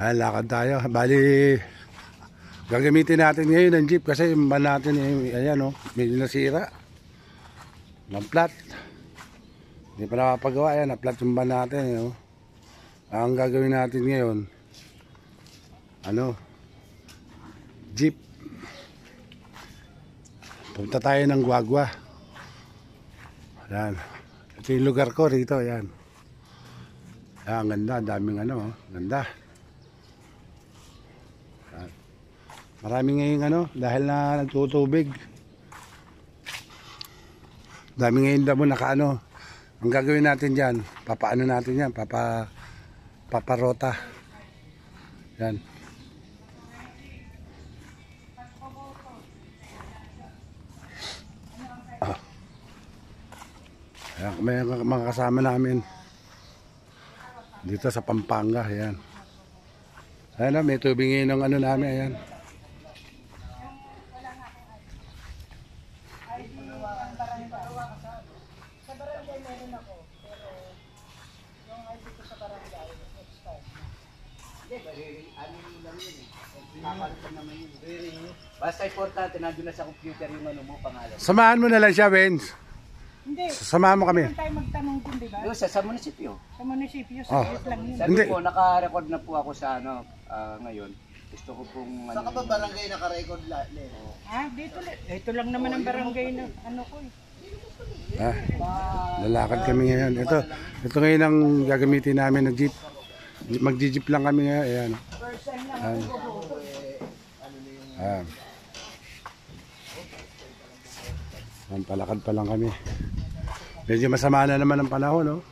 Ayan, lakad tayo. Bali, gagamitin natin ngayon ang jeep kasi yung van natin, ayan o, medyo nasira. Na-flat. Hindi pa nakapagawa yan, na-flat yung van natin. Ang gagawin natin ngayon, jeep. Punta tayo ng Guagua. Ayan. Ito yung lugar ko rito, ayan. Ayan, ganda, daming ganda. Ayan. Maraming ngayong dahil na nagtutubig. Daming ngayon damo naka Ang gagawin natin dyan, papaano natin yan, paparota. Yan. Ayan, may mga kasama namin dito sa Pampanga. Ayan. Ayan, may tubig ngayon ng namin. Ayan. Sa barangay meron ako, pero yung ID ko sa barangay, next time. Hindi, ano lang yun eh. Nakakalitan naman yun. Basta importante, nandun na sa computer yung mo, pangalan. Samahan mo na lang siya, Vince. Hindi. Samahan mo kami. Hindi tayo magtanong dun, di ba? Yung sa munisipyo. Sa munisipyo, saglit lang yun. Sabi Hindi. ko, naka-record na po ako sa ngayon. Gusto ko pong... Saan ka ba barangay naka-record lahat? Dito lang naman ang barangay na ko eh. Lalakad kami ngayon. Ito ngayon ang gagamitin namin ng jeep. Mag-jeep lang kami ngayon. Ayan. First time lang ako boboto. Ayan. Palakad pa lang kami. Medyo masama na naman ang panahon, no?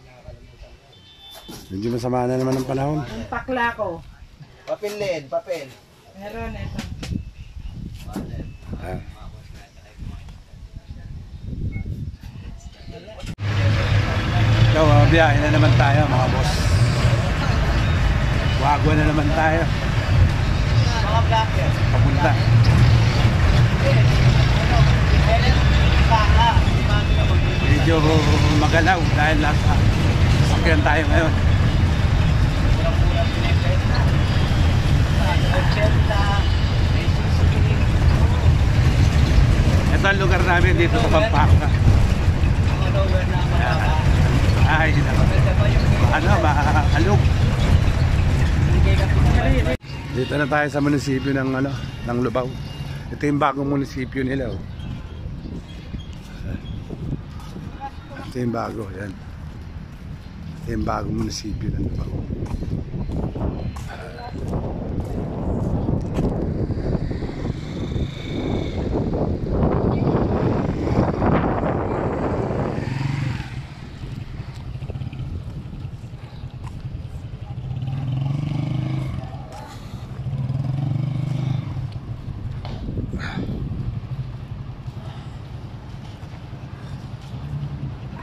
Medyo masama na naman ang panahon. Yung pakla ko. Papel led, papel. Meron, ito. Ayan. So, biyahe na naman tayo, mga boss. Guagua na naman tayo. Mga blacker. Papunta. Medyo magalaw dahil nasa sasakyan tayo ngayon. Ito ang lugar namin dito sa Pampanga. Ay, maalog. Dito na tayo sa munisipyo ng Lubao. Ito yung bagong munisipyo nila. Ito yung bago, yan. Ito yung bagong munisipyo ng Lubao.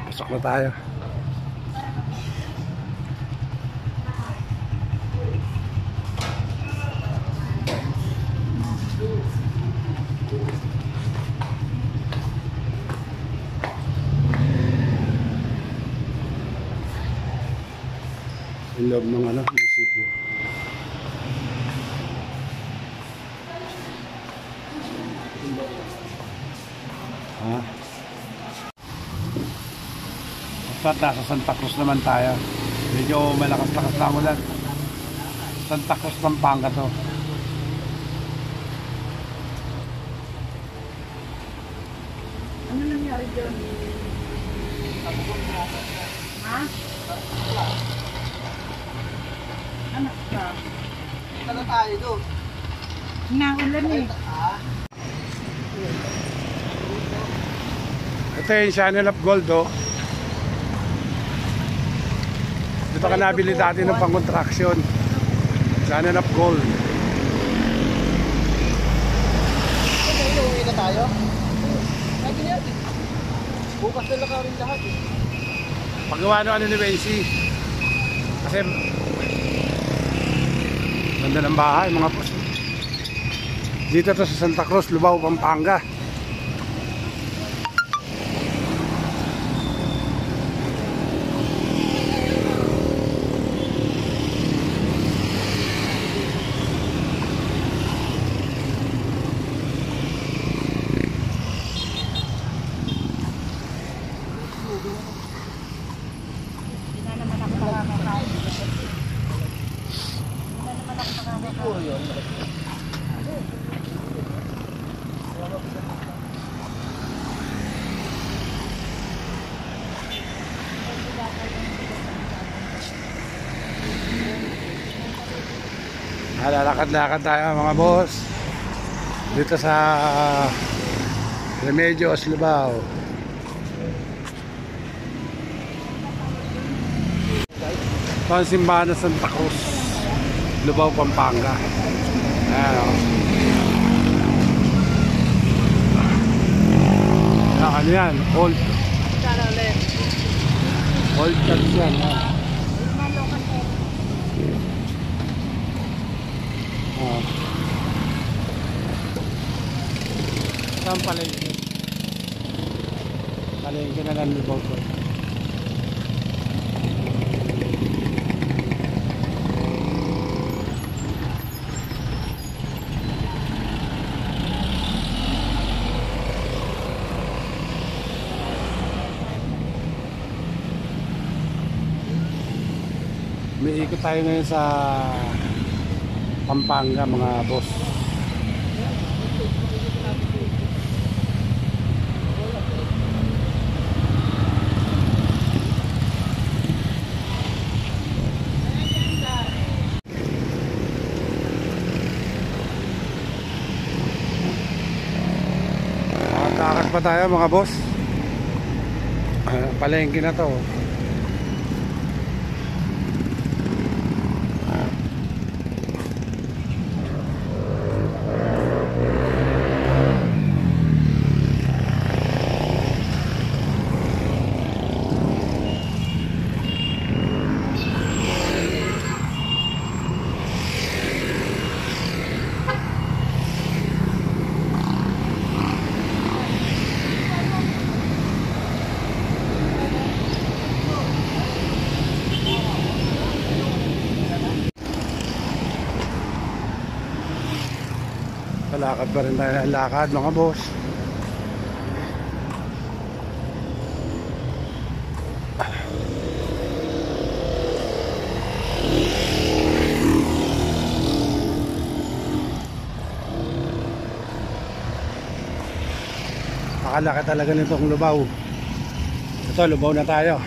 Pasok na tayo. Yung loob ng munisipyo. Basta sa Santa Cruz naman tayo. Medyo malakas-lakas lang ulan. Santa Cruz, Pampanga to. Ano nangyari dyan? Ha? Anak ka? Saan tayo doon? Naulan eh. Ito yung Channel of Gold, oh. Dito ka nabili dati ng pang-contraction. Channel of Gold. Uwi na tayo? Lagi na yun. Bukas na lang rin lahat eh. Paggawa ng ni Wency. Kasi ganda ng bahay, mga boss. Dito to sa Santa Cruz, Lubao, Pampanga. Lalakad-lakad tayo mga boss. Dito sa Remedios, Lubao. Ito ang simbahan ng Santa Cruz, Lubao, Pampanga. Ayan o. Ano yan? Old church yan. Saan palengke? Palengke na lang Lubao ko. May ikot tayo ngayon sa Pampanga mga boss. Takas pa tayo mga boss. Palengke na to. Lakad pa rin tayo ng lakad mga boss. Nakalaki talaga nitong Lubao. Ito, Lubao na tayo.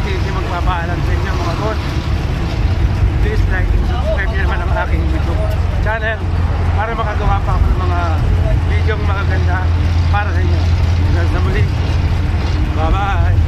Hindi magpapaalam sa inyo mga boss. Please like and subscribe nyo naman ang aking YouTube channel para makagawa pa ako ng mga video magaganda para sa inyo. Hanggang sa muli. Bye bye.